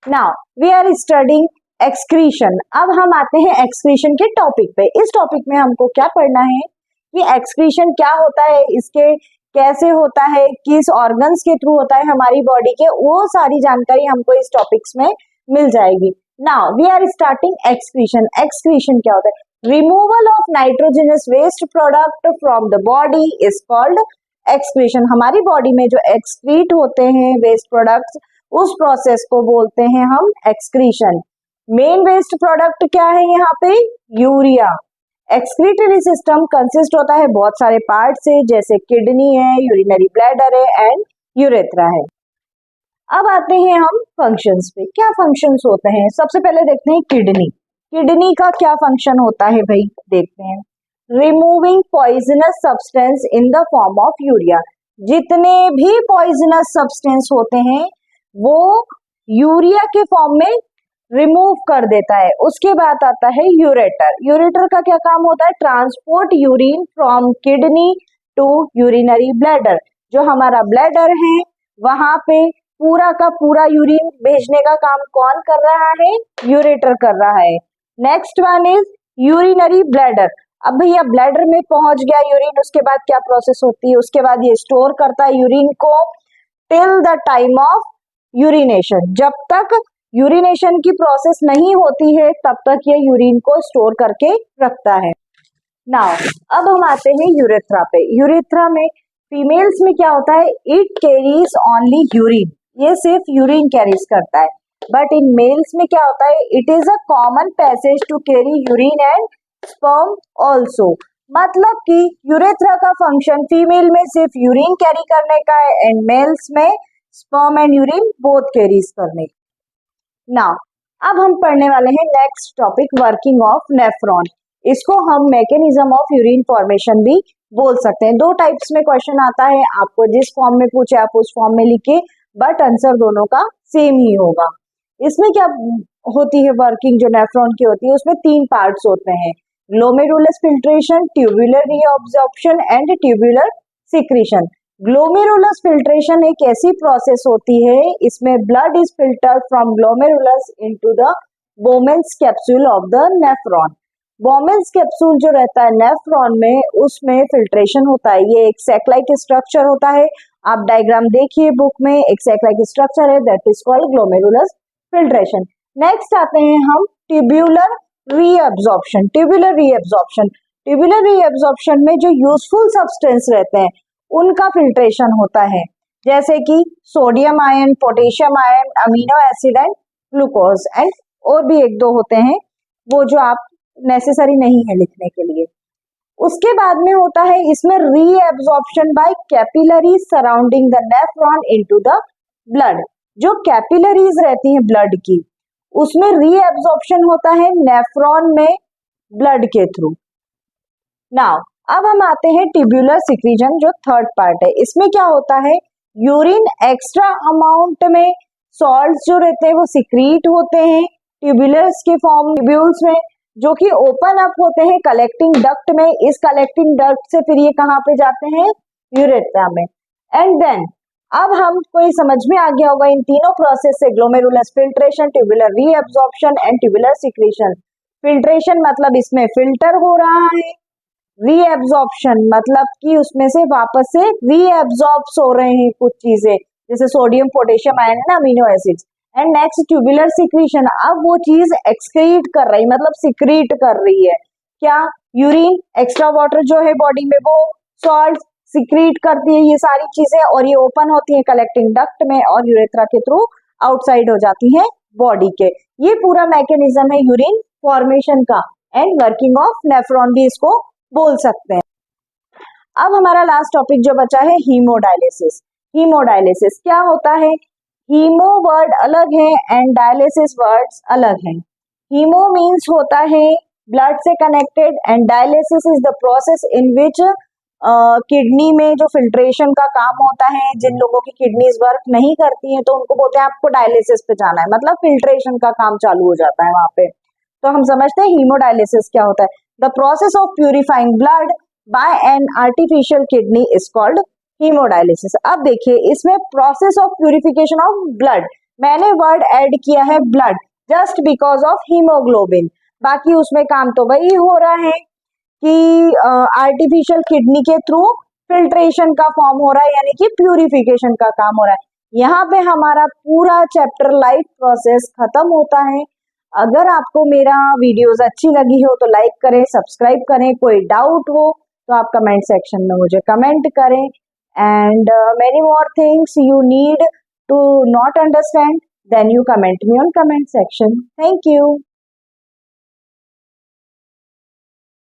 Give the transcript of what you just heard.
Now we are studying excretion. अब हम आते हैं एक्सक्रीशन के टॉपिक पे। इस टॉपिक में हमको क्या पढ़ना है कि एक्सक्रीशन क्या होता है, इसके कैसे होता है, किस ऑर्गन्स के थ्रू होता है हमारी बॉडी के, वो सारी जानकारी हमको इस टॉपिक्स में मिल जाएगी। Now we are starting excretion. Excretion क्या होता है? Removal of nitrogenous waste product from the body is called excretion. हमारी बॉडी में जो एक्सक्रीट होते हैं वेस्ट प्रोडक्ट्स, उस प्रोसेस को बोलते हैं हम एक्सक्रीशन। मेन वेस्ट प्रोडक्ट क्या है यहाँ पे? यूरिया। एक्सक्रीटरी सिस्टम कंसिस्ट होता है बहुत सारे पार्ट से, जैसे किडनी है, यूरिनरी ब्लैडर है एंड यूरेथ्रा है। अब आते हैं हम फंक्शंस पे। क्या फंक्शंस होते हैं? सबसे पहले देखते हैं किडनी। किडनी का क्या फंक्शन होता है भाई, देखते हैं। Removing poisonous substance in the form of urea. जितने भी पॉइजनस सब्सटेंस होते हैं वो यूरिया के फॉर्म में रिमूव कर देता है। उसके बाद आता है यूरेटर। यूरेटर का क्या काम होता है? Transport urine from kidney to urinary bladder. जो हमारा ब्लैडर है वहां पे पूरा का पूरा यूरिन भेजने का काम कौन कर रहा है? यूरेटर कर रहा है। Next one is urinary bladder. अब भैया ब्लैडर में पहुंच गया यूरिन, उसके बाद क्या प्रोसेस होती है? उसके बाद ये स्टोर करता है यूरिन को till the time of urination. जब तक यूरिनेशन की प्रोसेस नहीं होती है तब तक ये यूरिन को स्टोर करके रखता है। नाउ अब हम आते हैं यूरेथ्रा पे। यूरेथ्रा में फीमेल्स में क्या होता है? It carries only urine. ये सिर्फ यूरिन कैरीज करता है। बट इन मेल्स में क्या होता है? It is a common passage to carry urine and sperm also. मतलब कि यूरेथ्रा का फंक्शन फीमेल में सिर्फ यूरिन कैरी करने का है एंड मेल्स में sperm and urine both carries करने का। नाउ अब हम पढ़ने वाले हैं next topic, working of nephron. इसको हम मैकेनिज्म ऑफ यूरिन फॉर्मेशन भी बोल सकते हैं। दो टाइप्स में क्वेश्चन आता है, आपको जिस फॉर्म में पूछे आप उस फॉर्म में लिखे, बट आंसर दोनों का सेम ही होगा। इसमें क्या होती है वर्किंग जो नेफ्रॉन की होती है? उसमें तीन पार्ट्स होते हैं, glomerulus filtration, tubular reabsorption and tubular secretion. Glomerulus filtration एक ऐसी प्रोसेस होती है, इसमें blood is filtered from glomerulus into the Bowman's capsule of the nephron. Bowman's capsule जो रहता है नेफ्रॉन में, उसमें फिल्ट्रेशन होता है। ये एक सैक लाइक स्ट्रक्चर होता है। आप डायग्राम देखिए बुक में, एक सैक लाइक स्ट्रक्चर है, that is called glomerulus filtration. Next आते हैं हम tubular reabsorption. Tubular reabsorption, tubular reabsorption में जो यूजफुल सब्सटेंस रहते हैं उनका फिल्ट्रेशन होता है, जैसे कि sodium ion, potassium ion, amino acid and glucose and और भी एक दो होते हैं वो जो आप नेसेसरी नहीं है लिखने के लिए। उसके बाद में होता है इसमें reabsorption by capillaries surrounding the nephron into the blood. जो कैपिलरीज रहती हैं ब्लड की, उसमें रीएब्जॉर्प्शन होता है नेफ्रॉन में ब्लड के थ्रू। नाउ अब हम आते हैं ट्यूबुलर सिक्रीजन जो थर्ड पार्ट है। इसमें क्या होता है? यूरिन एक्स्ट्रा अमाउंट में सॉल्ट्स जो रहते हैं वो सिक्रीट होते हैं ट्यूबुलर्स के फॉर्म, ट्यूब्यूल्स में, जो कि ओपन अप होते हैं कलेक्टिंग डक्ट में। इस कलेक्टिंग डक्ट से फिर ये कहाँ पे जाते हैं? यूरेथ्रा में। एंड देन अब हमको ये समझ में आ गया होगा इन तीनों प्रोसेस से, glomerulus filtration, tubular reabsorption and tubular secretion. Filtration मतलब इसमें फिल्टर हो रहा है, रीएब्जॉर्प्शन मतलब कि उसमें से वापस से रीएब्जॉर्ब्स हो रहे हैं कुछ चीजें, जैसे सोडियम, पोटेशियम आयन है ना, amino acids. And next tubular secretion, अब वो चीज एक्सक्रीट कर रही, मतलब सिक्रीट कर रही है क्या? यूरिन, एक्स्ट्रा वाटर जो है बॉडी में वो सॉल्ट सिक्रीट करती है, ये सारी चीजें, और ये ओपन होती है कलेक्टिंग डक्ट में और यूरेथ्रा के थ्रू आउटसाइड हो जाती है बॉडी के। ये पूरा मैकेनिज्म है यूरिन फॉर्मेशन का। एंड वर्किंग ऑफ नेफ्रॉन भी इसको बोल सकते हैं। अब हमारा लास्ट टॉपिक जो बचा है हीमोडायलिसिस। हीमोडायलिसिस क्या होता है? हीमो वर्ड अलग है एंड डायलिसिस वर्ड्स अलग है। हीमो मीन्स होता है ब्लड से connected and dialysis is the process in which kidney में जो फिल्ट्रेशन का काम होता है, जिन लोगों की किडनीज वर्क नहीं करती हैं तो उनको बोलते हैं आपको डायलिसिस पे जाना है, मतलब फिल्ट्रेशन का काम चालू हो जाता है वहां पे। तो हम समझते हैं हीमोडायलिसिस क्या होता है। The process of purifying blood bye an artificial kidney is called haemodialysis. अब देखिए इसमें process of purification of blood, मैंने वर्ड ऐड किया है blood just because of haemoglobin. बाकी उसमें काम तो वही हो रहा है कि आर्टिफिशियल किडनी के थ्रू फिल्ट्रेशन का फॉर्म हो रहा है, यानी कि प्यूरिफिकेशन का काम हो रहा है। यहाँ पे हमारा पूरा चैप्टर लाइफ प्रोसेस खत्म होता है। अगर आपको मेरा वीडियोस अच्छी लगी हो तो लाइक करें, सब्सक्राइब करें। कोई डाउट हो तो आप कमेंट सेक्शन में मुझे कमेंट करें। And many more things you need to not understand, then you comment me on comment section. Thank you.